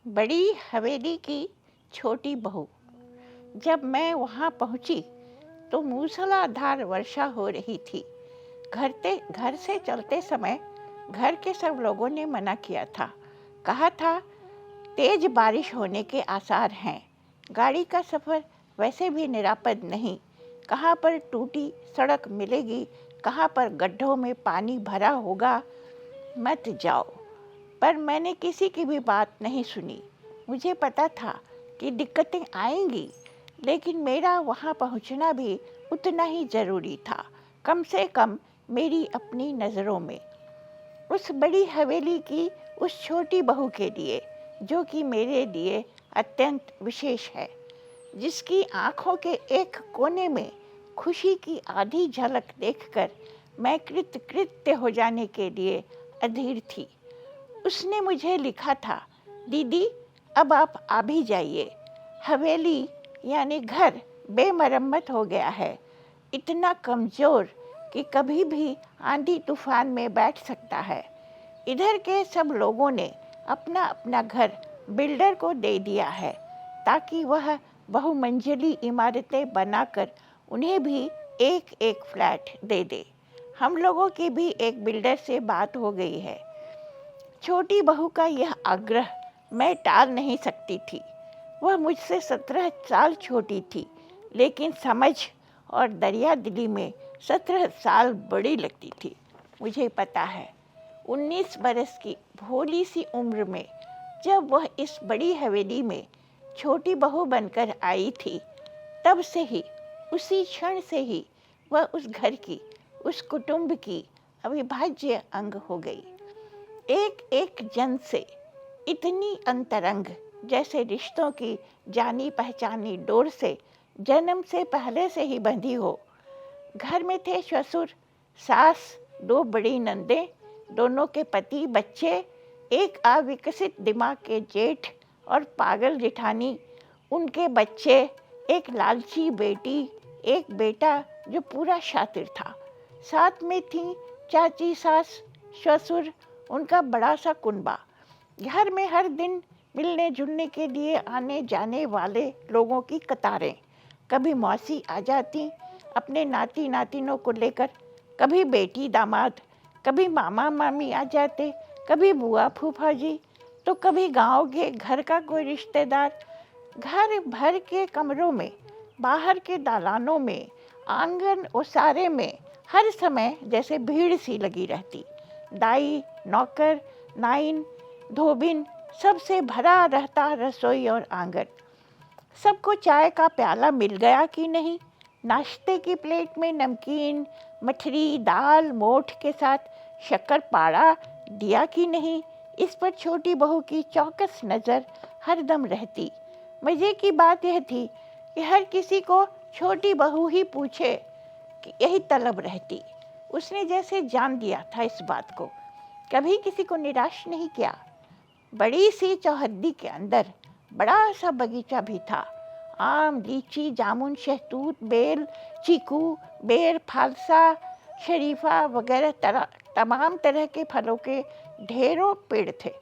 बड़ी हवेली की छोटी बहू। जब मैं वहाँ पहुँची तो मूसलाधार वर्षा हो रही थी। घर से चलते समय घर के सब लोगों ने मना किया था। कहा था तेज बारिश होने के आसार हैं। गाड़ी का सफ़र वैसे भी निरापद नहीं। कहाँ पर टूटी सड़क मिलेगी, कहाँ पर गड्ढों में पानी भरा होगा, मत जाओ। पर मैंने किसी की भी बात नहीं सुनी। मुझे पता था कि दिक्कतें आएंगी, लेकिन मेरा वहाँ पहुँचना भी उतना ही ज़रूरी था, कम से कम मेरी अपनी नज़रों में। उस बड़ी हवेली की उस छोटी बहू के लिए, जो कि मेरे लिए अत्यंत विशेष है, जिसकी आँखों के एक कोने में खुशी की आधी झलक देखकर मैं कृतकृत्य हो जाने के लिए अधीर थी। उसने मुझे लिखा था, दीदी अब आप आ भी जाइए। हवेली यानी घर बेमरम्मत हो गया है, इतना कमज़ोर कि कभी भी आंधी तूफान में बैठ सकता है। इधर के सब लोगों ने अपना अपना घर बिल्डर को दे दिया है, ताकि वह बहुमंजिली इमारतें बनाकर उन्हें भी एक एक फ्लैट दे दे। हम लोगों की भी एक बिल्डर से बात हो गई है। छोटी बहू का यह आग्रह मैं टाल नहीं सकती थी। वह मुझसे 17 साल छोटी थी, लेकिन समझ और दरिया दिली में 17 साल बड़ी लगती थी। मुझे पता है, 19 बरस की भोली सी उम्र में जब वह इस बड़ी हवेली में छोटी बहू बनकर आई थी, तब से ही, उसी क्षण से ही वह उस घर की, उस कुटुंब की अविभाज्य अंग हो गई। एक एक जन से इतनी अंतरंग, जैसे रिश्तों की जानी पहचानी डोर से जन्म से पहले से ही बंधी हो। घर में थे ससुर, सास, 2 बड़ी नंदें, दोनों के पति, बच्चे, एक अविकसित दिमाग के जेठ और पागल जेठानी, उनके बच्चे, एक लालची बेटी, एक बेटा जो पूरा शातिर था। साथ में थी चाची, सास, ससुर, उनका बड़ा सा कुनबा। घर में हर दिन मिलने जुलने के लिए आने जाने वाले लोगों की कतारें। कभी मौसी आ जाती अपने नाती नातिनों को लेकर, कभी बेटी दामाद, कभी मामा मामी आ जाते, कभी बुआ फूफा जी, तो कभी गांव के घर का कोई रिश्तेदार। घर भर के कमरों में, बाहर के दालानों में, आंगन ओसारे में हर समय जैसे भीड़ सी लगी रहती। दाई, नौकर, नाइन, धोबिन, सबसे भरा रहता रसोई और आंगन। सबको चाय का प्याला मिल गया कि नहीं, नाश्ते की प्लेट में नमकीन, मठरी, दाल, मोठ के साथ शक्कर पारा दिया कि नहीं, इस पर छोटी बहू की चौकस नज़र हरदम रहती। मज़े की बात यह थी कि हर किसी को छोटी बहू ही पूछे कि यही तलब रहती। उसने जैसे जान दिया था इस बात को, कभी किसी को निराश नहीं किया। बड़ी सी चौहद्दी के अंदर बड़ा सा बगीचा भी था। आम, लीची, जामुन, शहतूत, बेल, चीकू, बेर, फालसा, शरीफा वगैरह तमाम तरह के फलों के ढेरों पेड़ थे।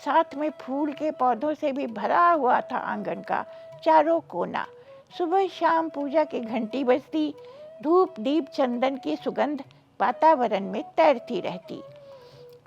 साथ में फूल के पौधों से भी भरा हुआ था आंगन का चारों कोना। सुबह शाम पूजा की घंटी बजती, धूप दीप चंदन की सुगंध वातावरण में तैरती रहती।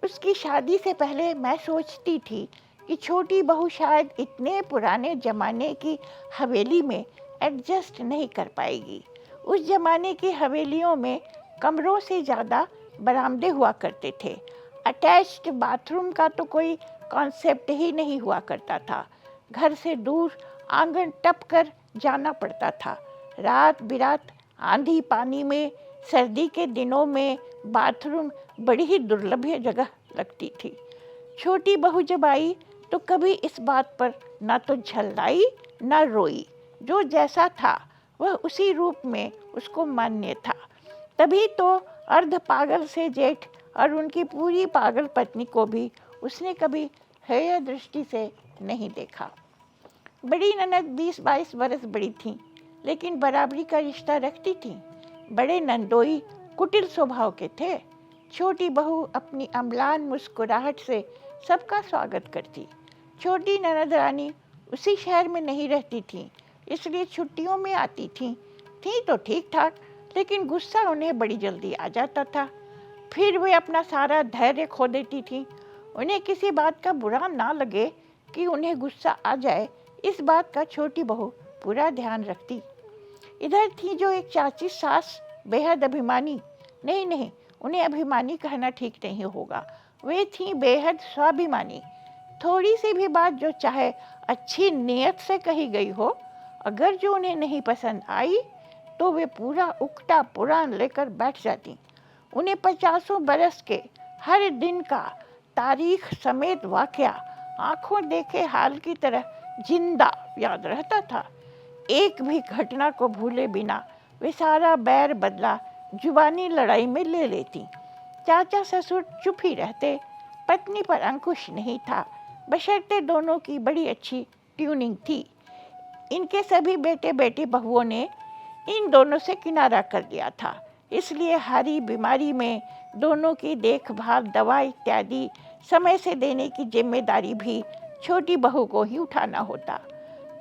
उसकी शादी से पहले मैं सोचती थी कि छोटी बहू शायद इतने पुराने ज़माने की हवेली में एडजस्ट नहीं कर पाएगी। उस ज़माने की हवेलियों में कमरों से ज़्यादा बरामदे हुआ करते थे। अटैच्ड बाथरूम का तो कोई कॉन्सेप्ट ही नहीं हुआ करता था। घर से दूर आंगन टप कर जाना पड़ता था। रात बिरात आंधी पानी में, सर्दी के दिनों में बाथरूम बड़ी ही दुर्लभ जगह लगती थी। छोटी बहू जब आई तो कभी इस बात पर ना तो झल्लाई ना रोई। जो जैसा था वह उसी रूप में उसको मान्य था। तभी तो अर्ध पागल से जेठ और उनकी पूरी पागल पत्नी को भी उसने कभी हेय दृष्टि से नहीं देखा। बड़ी ननद 20-22 बरस बड़ी थी, लेकिन बराबरी का रिश्ता रखती थी। बड़े नंदोई कुटिल स्वभाव के थे। छोटी बहू अपनी अम्लान मुस्कुराहट से सबका स्वागत करती। छोटी ननद रानी उसी शहर में नहीं रहती थी, इसलिए छुट्टियों में आती थी तो ठीक ठाक, लेकिन गुस्सा उन्हें बड़ी जल्दी आ जाता था। फिर वे अपना सारा धैर्य खो देती थी। उन्हें किसी बात का बुरा ना लगे कि उन्हें गुस्सा आ जाए, इस बात का छोटी बहू पूरा ध्यान रखती। इधर थी जो एक चाची सास, बेहद अभिमानी, नहीं, उन्हें अभिमानी कहना ठीक नहीं होगा, वे थी बेहद स्वाभिमानी। थोड़ी सी भी बात जो चाहे अच्छी नीयत से कही गई हो, अगर जो उन्हें नहीं पसंद आई तो वे पूरा उकटा पुराण लेकर बैठ जाती। उन्हें 50 बरस के हर दिन का तारीख समेत वाकया आंखों देखे हाल की तरह जिंदा याद रहता था। एक भी घटना को भूले बिना वे सारा बैर बदला जुबानी लड़ाई में ले लेती। चाचा ससुर चुप ही रहते, पत्नी पर अंकुश नहीं था, बशर्ते दोनों की बड़ी अच्छी ट्यूनिंग थी। इनके सभी बेटे बेटी बहुओं ने इन दोनों से किनारा कर लिया था, इसलिए हारी बीमारी में दोनों की देखभाल, दवा इत्यादि समय से देने की जिम्मेदारी भी छोटी बहू को ही उठाना होता।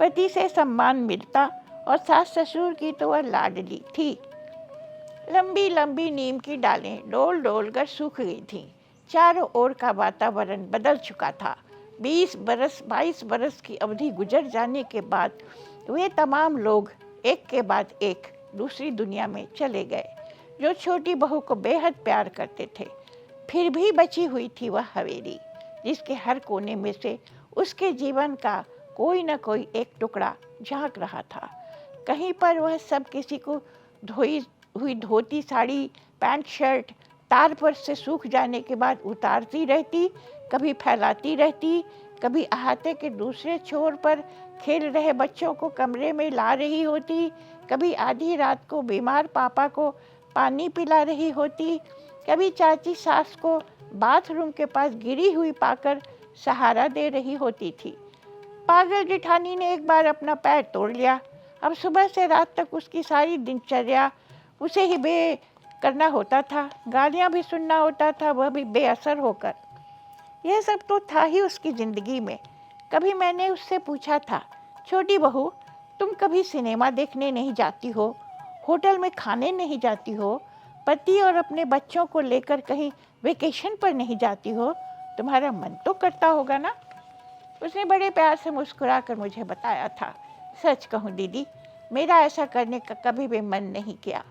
पति से सम्मान मिलता और सास ससुर की तो वह लाडली थी। लंबी लंबी नीम की डालें डोल डोल कर सूख गई थीं। चारों ओर का वातावरण बदल चुका था। 22 बरस की अवधि गुजर जाने के बाद वे तमाम लोग एक के बाद एक दूसरी दुनिया में चले गए, जो छोटी बहू को बेहद प्यार करते थे। फिर भी बची हुई थी वह हवेली, जिसके हर कोने में से उसके जीवन का कोई न कोई एक टुकड़ा झांक रहा था। कहीं पर वह सब किसी को धोई हुई धोती, साड़ी, पैंट, शर्ट तार पर से सूख जाने के बाद उतारती रहती, कभी फैलाती रहती, कभी अहाते के दूसरे छोर पर खेल रहे बच्चों को कमरे में ला रही होती, कभी आधी रात को बीमार पापा को पानी पिला रही होती, कभी चाची सास को बाथरूम के पास गिरी हुई पाकर सहारा दे रही होती थी। पागल जेठानी ने एक बार अपना पैर तोड़ लिया। अब सुबह से रात तक उसकी सारी दिनचर्या उसे ही करना होता था, गालियाँ भी सुनना होता था, वह भी बेअसर होकर। यह सब तो था ही उसकी ज़िंदगी में। कभी मैंने उससे पूछा था, छोटी बहू, तुम कभी सिनेमा देखने नहीं जाती हो, होटल में खाने नहीं जाती हो, पति और अपने बच्चों को लेकर कहीं वेकेशन पर नहीं जाती हो, तुम्हारा मन तो करता होगा ना? उसने बड़े प्यार से मुस्कुरा कर मुझे बताया था, सच कहूँ दीदी, मेरा ऐसा करने का कभी भी मन नहीं किया।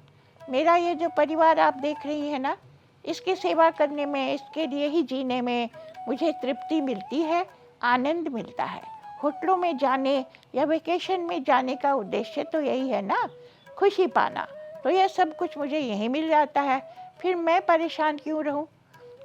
मेरा ये जो परिवार आप देख रही है ना, इसकी सेवा करने में, इसके लिए ही जीने में मुझे तृप्ति मिलती है, आनंद मिलता है। होटलों में जाने या वेकेशन में जाने का उद्देश्य तो यही है ना, खुशी पाना। तो यह सब कुछ मुझे यहीं मिल जाता है, फिर मैं परेशान क्यों रहूं?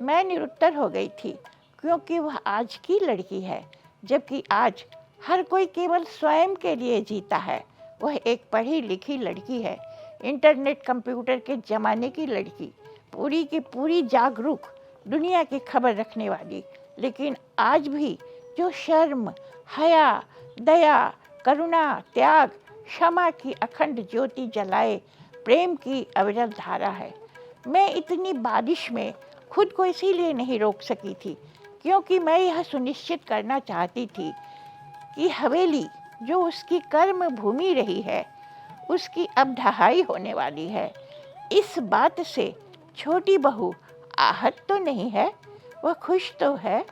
मैं निरुत्तर हो गई थी, क्योंकि वह आज की लड़की है, जबकि आज हर कोई केवल स्वयं के लिए जीता है। वह एक पढ़ी लिखी लड़की है, इंटरनेट कंप्यूटर के ज़माने की लड़की, पूरी की पूरी जागरूक, दुनिया की खबर रखने वाली, लेकिन आज भी जो शर्म, हया, दया, करुणा, त्याग, क्षमा की अखंड ज्योति जलाए प्रेम की अविरल धारा है। मैं इतनी बारिश में खुद को इसीलिए नहीं रोक सकी थी, क्योंकि मैं यह सुनिश्चित करना चाहती थी कि हवेली जो उसकी कर्म भूमि रही है, उसकी अब ढहाई होने वाली है। इस बात से छोटी बहू आहत तो नहीं है, वह खुश तो है।